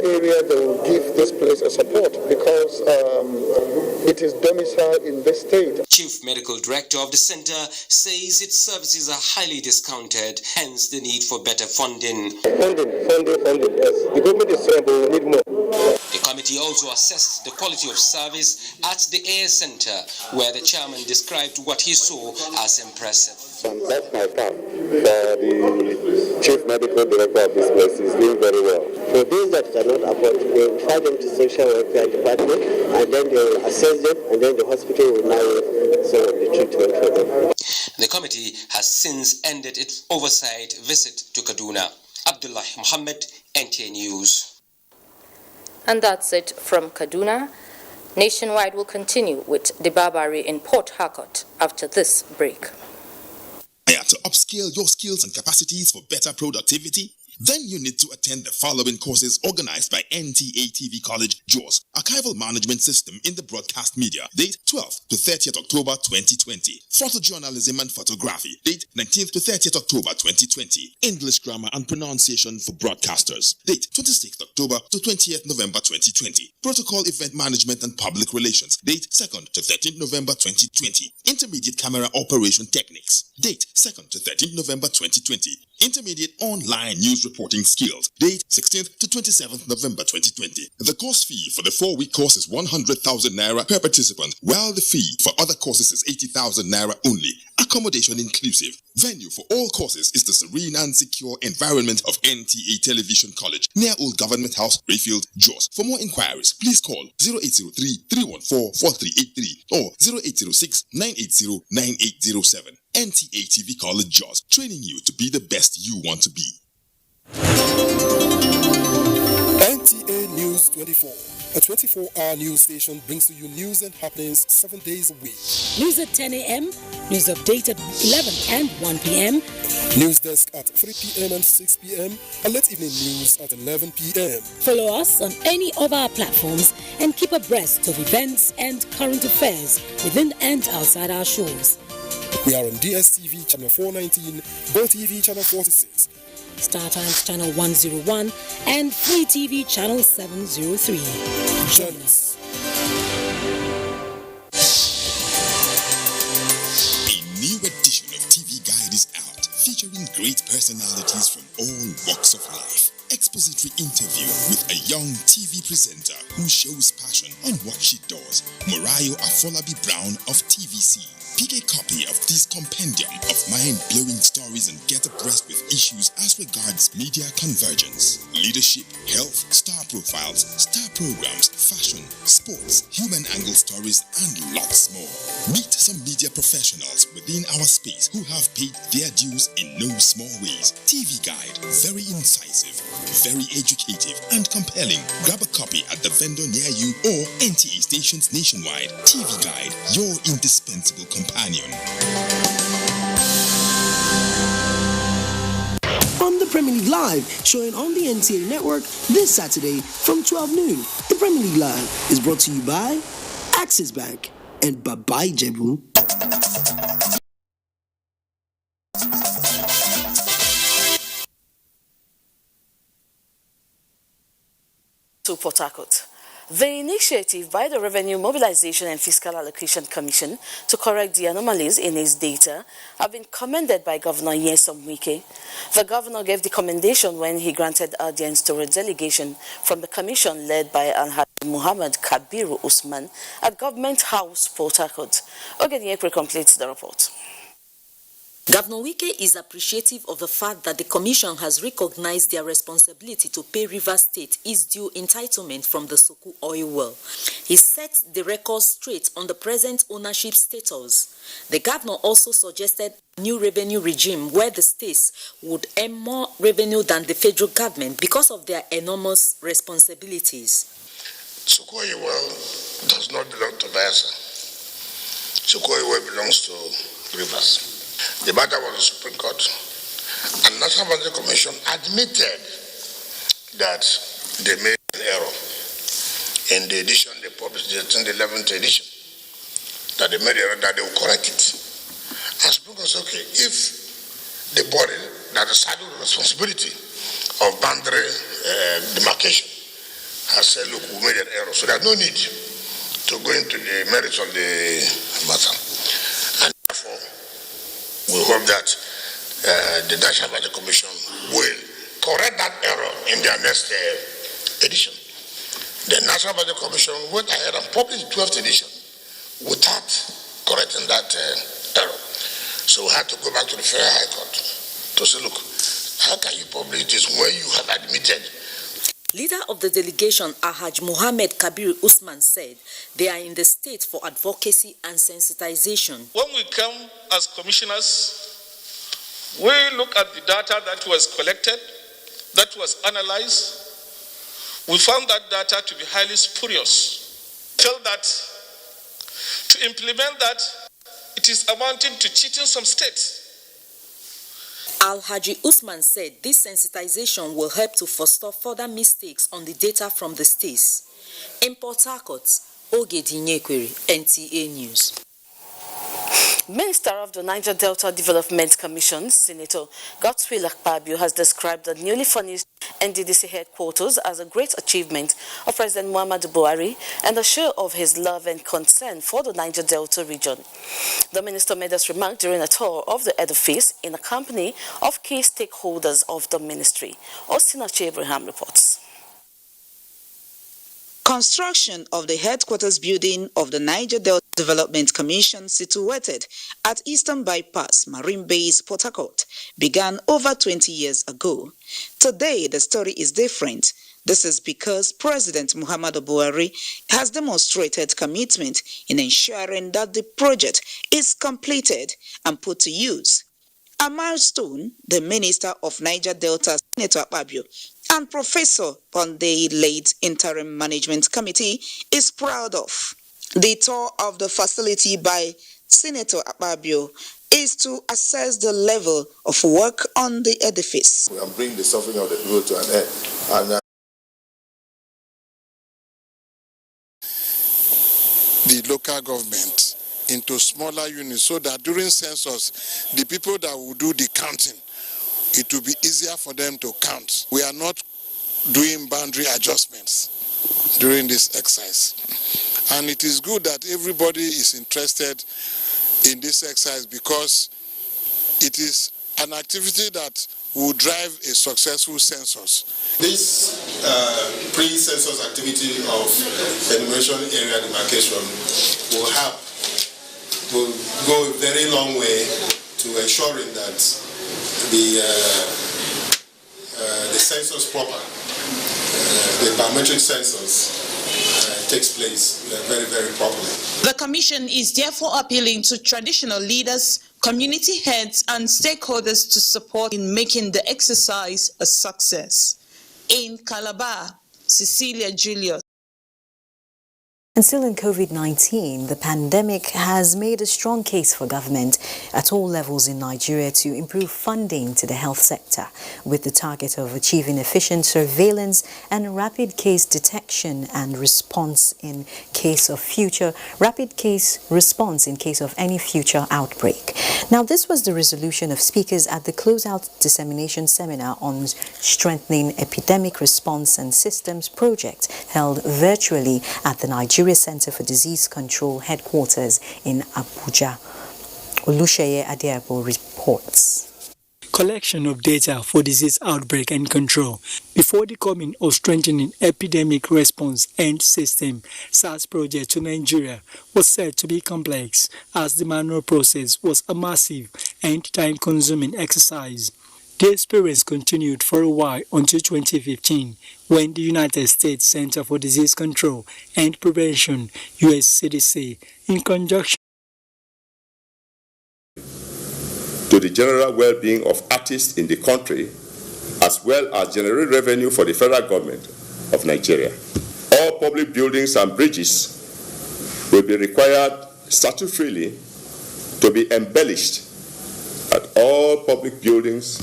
area they will give this place a support because it is domiciled in this state. Chief Medical Director of the center says its services are highly discounted, hence the need for better funding. Funding, yes. The government is saying they will need more. The committee also assessed the quality of service at the Air Center, where the chairman described what he saw as impressive. That's my part. The chief medical director of this place is doing very well. For those that cannot afford, they will refer them to social welfare department, and then they will assess them, and then the hospital will now some of the treatment for them. The committee has since ended its oversight visit to Kaduna. Abdullah Muhammad, NTA News. And that's it from Kaduna. Nationwide will continue with Debabari in Port Harcourt after this break. To upscale your skills and capacities for better productivity? Then you need to attend the following courses organized by NTA TV College, JOS, Archival Management System in the Broadcast Media, date 12th to 30th October 2020. Photojournalism and Photography, date 19th to 30th October 2020. English Grammar and Pronunciation for Broadcasters, date 26th October to 20th November 2020. Protocol Event Management and Public Relations, date 2nd to 13th November 2020. Intermediate Camera Operation Techniques, date 2nd to 13th November 2020. Intermediate Online News Reporting Skills, date 16th to 27th November 2020. The course fee for the 4-week course is 100,000 naira per participant, while the fee for other courses is 80,000 naira only. Accommodation inclusive. Venue for all courses is the serene and secure environment of NTA Television College, near Old Government House, Rayfield, Jos. For more inquiries, please call 0803-314-4383 or 0806-980-9807. NTA TV College, Jos, training you to be the best you want to be. NTA News 24, a 24-hour news station, brings to you news and happenings 7 days a week. News at 10 a.m., news update at 11 and 1 p.m. News desk at 3 p.m. and 6 p.m. and late evening news at 11 p.m. Follow us on any of our platforms and keep abreast of events and current affairs within and outside our shores. We are on DSTV channel 419, GoTV channel 46, Star Times channel 101, and Free TV channel 703. Join us. A new edition of TV Guide is out, featuring great personalities from all walks of life. Expository interview with a young TV presenter who shows passion on what she does, Morayo Afolabi Brown of TVC. Pick a copy of this compendium of mind-blowing stories and get abreast with issues as regards media convergence, leadership, health, star profiles, star programs, fashion, sports, human angle stories, and lots more. Meet some media professionals within our space who have paid their dues in no small ways. TV Guide, very incisive, very educative, and compelling. Grab a copy at the vendor near you or NTA stations nationwide. TV Guide, your indispensable companion. On the Premier League Live, showing on the NTA network this Saturday from 12 noon. The Premier League Live is brought to you by Axis Bank and Babai Jebu. To Port Harcourt. The initiative by the Revenue Mobilization and Fiscal Allocation Commission to correct the anomalies in its data have been commended by Governor Nyesom Wike. The governor gave the commendation when he granted audience to a delegation from the commission led by Alhaji Muhammad Kabiru Usman at Government House, Port Harcourt. Ogeniekwe completes the report. Governor Wike is appreciative of the fact that the Commission has recognized their responsibility to pay Rivers State its due entitlement from the Soku oil well. He set the record straight on the present ownership status. The governor also suggested a new revenue regime where the states would earn more revenue than the federal government because of their enormous responsibilities. Soku oil well does not belong to Bayelsa. Soku oil well belongs to Rivers. The matter was the Supreme Court, and National Boundary Commission admitted that they made an error in the edition they published, the 11th edition, that they made an error, that they will correct it. And Supreme Court said, okay, if the body that is saddled with the responsibility of boundary demarcation has said, look, we made an error. So there's no need to go into the merits of the matter. And therefore, we hope that the National Budget Commission will correct that error in their next edition. The National Budget Commission went ahead and published the 12th edition without correcting that error. So we had to go back to the Federal High Court to say, look, how can you publish this when you have admitted? Leader of the delegation, Alhaji Mohammed Kabir Usman, said they are in the state for advocacy and sensitization. When we come as commissioners, we look at the data that was collected, that was analyzed. We found that data to be highly spurious. Tell that to implement that, it is amounting to cheating some states. Alhaji Usman said this sensitization will help to forestall further mistakes on the data from the states. In Port Harcourt, Ogedi Nyekweri, NTA News. Minister of the Niger Delta Development Commission, Senator Godswill Akpabio, has described the newly furnished NDDC headquarters as a great achievement of President Muhammadu Buhari and a show of his love and concern for the Niger Delta region. The minister made this remark during a tour of the edifice in the company of key stakeholders of the ministry. Austin Achi Abraham reports. Construction of the headquarters building of the Niger Delta Development Commission, situated at Eastern Bypass, Marine Base, Port Harcourt, began over 20 years ago. Today, the story is different. This is because President Muhammadu Buhari has demonstrated commitment in ensuring that the project is completed and put to use. A milestone the Minister of Niger Delta, Senator Akpabio, and Professor on the late Interim Management Committee is proud of. The tour of the facility by Senator Akpabio is to assess the level of work on the edifice. We can bring the suffering of the people to an end. And the local government into smaller units so that during census, the people that will do the counting, it will be easier for them to count. We are not doing boundary adjustments during this exercise. And it is good that everybody is interested in this exercise because it is an activity that will drive a successful census. This pre-census activity of enumeration area demarcation will go a very long way to ensuring that the census proper, the biometric census, takes place very, very properly. The Commission is therefore appealing to traditional leaders, community heads, and stakeholders to support in making the exercise a success. In Calabar, Cecilia Julius. And still in COVID-19, the pandemic has made a strong case for government at all levels in Nigeria to improve funding to the health sector, with the target of achieving efficient surveillance and rapid case detection and response in case of any future outbreak. Now, this was the resolution of speakers at the closeout dissemination seminar on strengthening epidemic response and systems project held virtually at the Nigeria Center for Disease Control headquarters in Abuja. Olusheye Adeabo reports. Collection of data for disease outbreak and control before the coming of strengthening epidemic response and system SARS project to Nigeria was said to be complex, as the manual process was a massive and time-consuming exercise. The experience continued for a while until 2015, when the United States Center for Disease Control and Prevention, US CDC, in conjunction to the general well-being of artists in the country, as well as generate revenue for the federal government of Nigeria. All public buildings and bridges will be required statutorily to be embellished at all public buildings